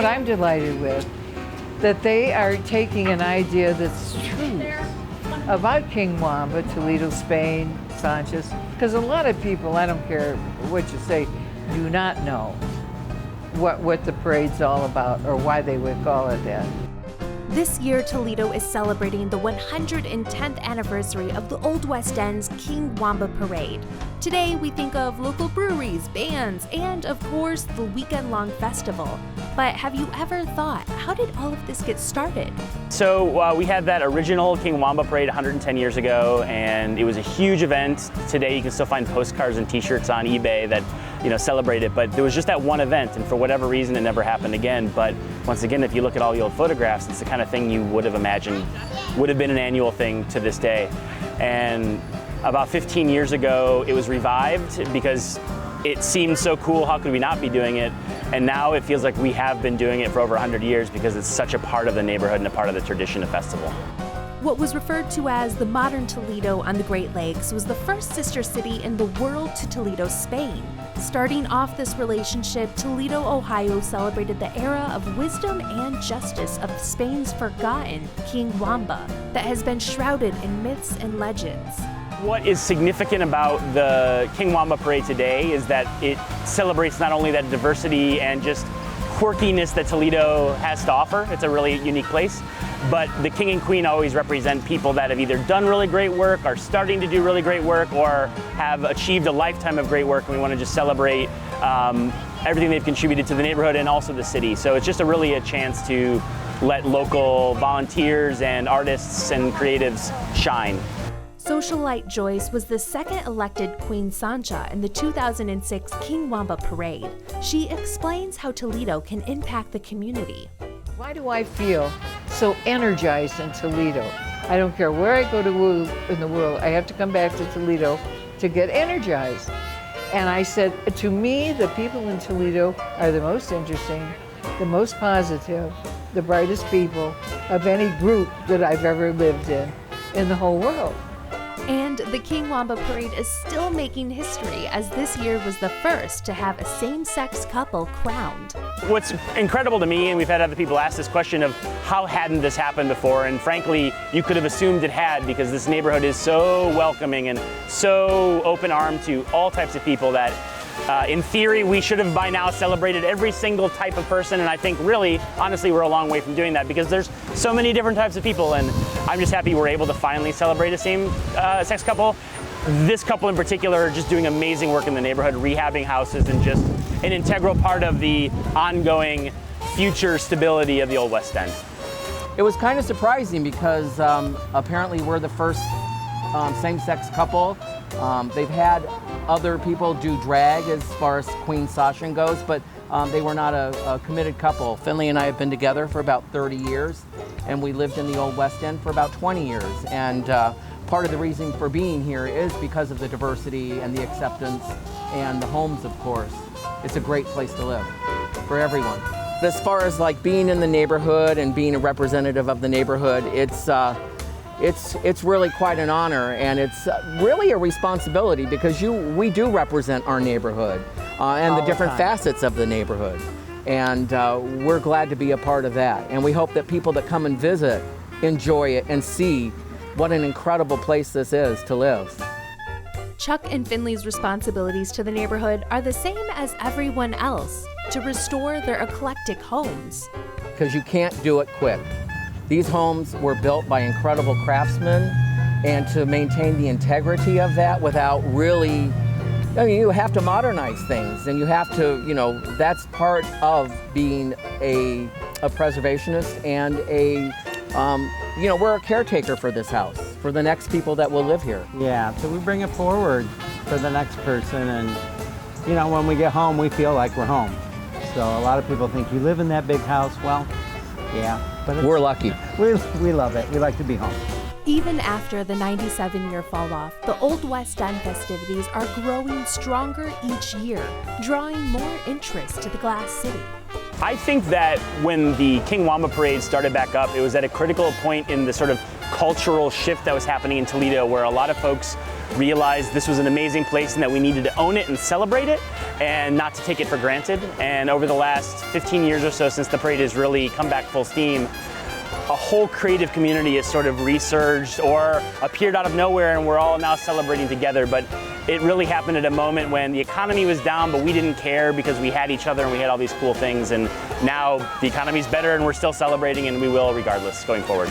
what I'm delighted with? That they are taking an idea that's true about King Wamba, Toledo, Spain, Sanchez, because a lot of people, I don't care what you say, do not know what the parade's all about or why they would call it that. This year, Toledo is celebrating the 110th anniversary of the Old West End's King Wamba Parade. Today, we think of local breweries, bands, and of course, the weekend-long festival. But have you ever thought, how did all of this get started? So we had that original King Wamba Parade 110 years ago, and it was a huge event. Today, you can still find postcards and t-shirts on eBay that celebrate it, but there was just that one event, and for whatever reason, it never happened again. But once again, if you look at all the old photographs, it's the kind of thing you would have imagined would have been an annual thing to this day. And about 15 years ago, it was revived because it seemed so cool. How could we not be doing it? And now it feels like we have been doing it for over 100 years because it's such a part of the neighborhood and a part of the tradition of festival. What was referred to as the modern Toledo on the Great Lakes was the first sister city in the world to Toledo, Spain. Starting off this relationship, Toledo, Ohio celebrated the era of wisdom and justice of Spain's forgotten King Wamba that has been shrouded in myths and legends. What is significant about the King Wamba Parade today is that it celebrates not only that diversity and just quirkiness that Toledo has to offer. It's a really unique place. But the King and Queen always represent people that have either done really great work, are starting to do really great work, or have achieved a lifetime of great work, and we want to just celebrate everything they've contributed to the neighborhood and also the city. So it's just really a chance to let local volunteers and artists and creatives shine. Socialite Joyce was the second elected Queen Sancha in the 2006 King Wamba Parade. She explains how Toledo can impact the community. Why do I feel so energized in Toledo? I don't care where I go to in the world, I have to come back to Toledo to get energized. And I said, to me, the people in Toledo are the most interesting, the most positive, the brightest people of any group that I've ever lived in the whole world. And the King Wamba Parade is still making history, as this year was the first to have a same-sex couple crowned. What's incredible to me, and we've had other people ask this question of how hadn't this happened before, and frankly, you could have assumed it had because this neighborhood is so welcoming and so open-armed to all types of people that in theory, we should have by now celebrated every single type of person, and I think really, honestly, we're a long way from doing that because there's so many different types of people, and I'm just happy we're able to finally celebrate a same-sex couple. This couple in particular are just doing amazing work in the neighborhood, rehabbing houses, and just an integral part of the ongoing future stability of the Old West End. It was kind of surprising because apparently we're the first same-sex couple. They've had other people do drag as far as Queen Sasha goes, but they were not a committed couple. Finley and I have been together for about 30 years, and we lived in the Old West End for about 20 years. And part of the reason for being here is because of the diversity and the acceptance and the homes, of course. It's a great place to live for everyone. As far as like being in the neighborhood and being a representative of the neighborhood, it's really quite an honor, and it's really a responsibility because we do represent our neighborhood and the different facets of the neighborhood. And we're glad to be a part of that. And we hope that people that come and visit enjoy it and see what an incredible place this is to live. Chuck and Finley's responsibilities to the neighborhood are the same as everyone else, to restore their eclectic homes. Because you can't do it quick. These homes were built by incredible craftsmen, and to maintain the integrity of that without really, I mean, you have to modernize things, and you have to, that's part of being a preservationist and we're a caretaker for this house, for the next people that will live here. Yeah, so we bring it forward for the next person, and when we get home, we feel like we're home. So a lot of people think, you live in that big house? Well, yeah. But we're lucky. We love it. We like to be home. Even after the 97-year fall-off, the Old West End festivities are growing stronger each year, drawing more interest to the Glass City. I think that when the King Wamba Parade started back up, it was at a critical point in the sort of cultural shift that was happening in Toledo, where a lot of folks realized this was an amazing place and that we needed to own it and celebrate it and not to take it for granted. And over the last 15 years or so, since the parade has really come back full steam, a whole creative community has sort of resurged or appeared out of nowhere, and we're all now celebrating together. But it really happened at a moment when the economy was down, but we didn't care because we had each other and we had all these cool things. And now the economy's better and we're still celebrating, and we will regardless going forward.